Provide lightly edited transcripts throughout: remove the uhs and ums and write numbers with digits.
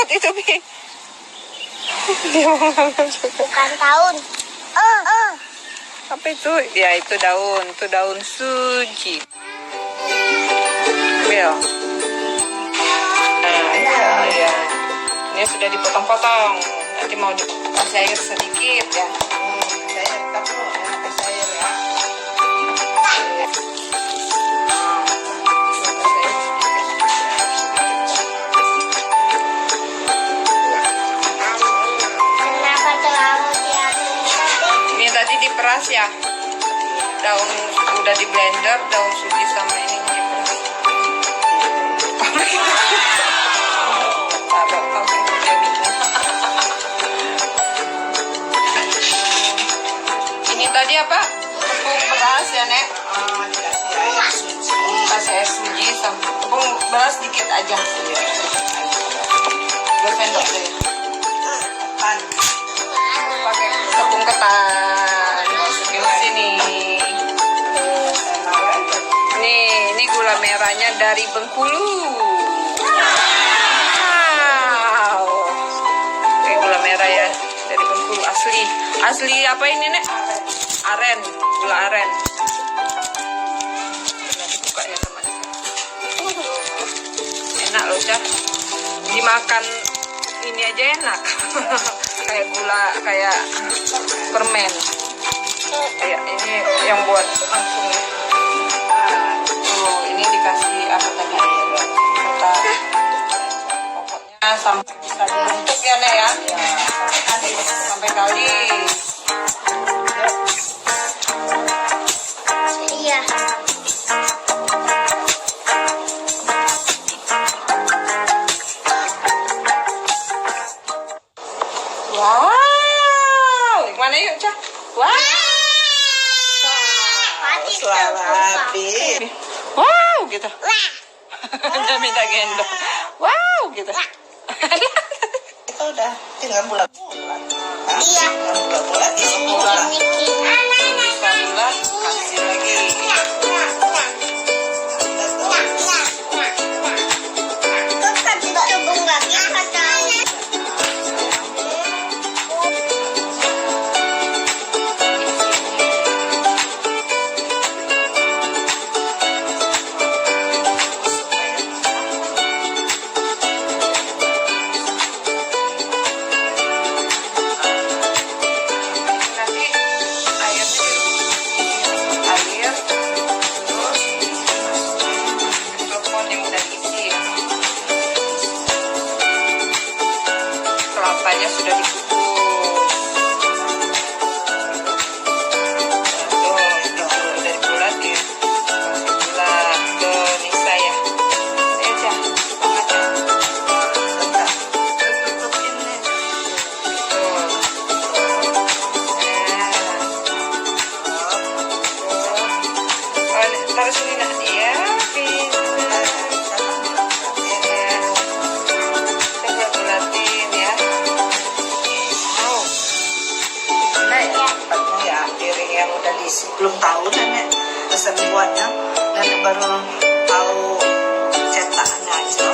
lihat itu, Bi. Dia mau ngambil juga. Bukan daun. Apa itu? Ya, itu daun suji. Ambil. Nah, ya. Ini sudah dipotong-potong. Nanti mau dikasih air sedikit ya. Saya tahu ya, kasih air ya. Kenapa terlalu diambil? Ini tadi diperas ya. Daun udah di blender, daun suji sama ini diperas. Taruh sampai dia bingung. Ini tadi apa? Tepung beras ya, Nek? Dikasih air suci. Kasih air suji sama tepung beras dikit aja. 2 sendok deh. Pan. Pakai tepung ketan. Masukin sini. Ini gula merahnya dari Bengkulu. Wow. Oke, gula merah ya dari Bengkulu asli. Asli apa ini, Nek? Aren, gula aren. Nanti bukanya sama enak loh, Cak. Dimakan ini aja enak. Kayak gula, kayak permen. Kayak ini yang buat langsung. Oh, ini dikasih apa tadi? Kata pokoknya sampai bisa dibentuk ya, Nek ya. Sampai kali. Iya. Wow, gimana yuk, Cak? Wow. Suara habis. Wow, gitu. Dia minta gendong. Wow, gitu. Itu udah tinggal bulat-bulat. Iya. Bulat-bulat isi bulat. Bulat, kasih lagi. Kakak juga rebung lagi kata. Nanti airnya air terus telepon yang udah diisi. Kelapanya sudah dikukus. Tuh, itu udah dibulatin. Kasih gula ke Nisa ya. Ayo, Cak, semangat ya. Bentar. Tutupin nih. Tuh. Oh, taruh sini nak ya, pintar. Ya, kita bulatin ya. Mau? Nah, tempatnya ya piring yang udah diisi. Belum tahu nenek pesan buatnya. Nenek baru tahu cetakannya aja.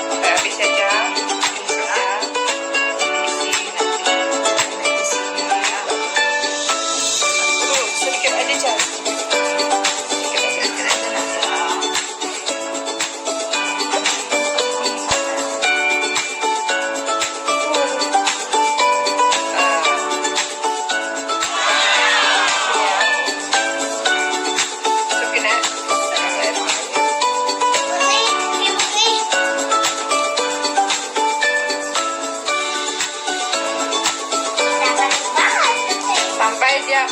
Sampai habis aja. Habis aja. Diisi nanti. Sedikit aja, Cak. Sedikit aja. Masukin ya. Sampai dia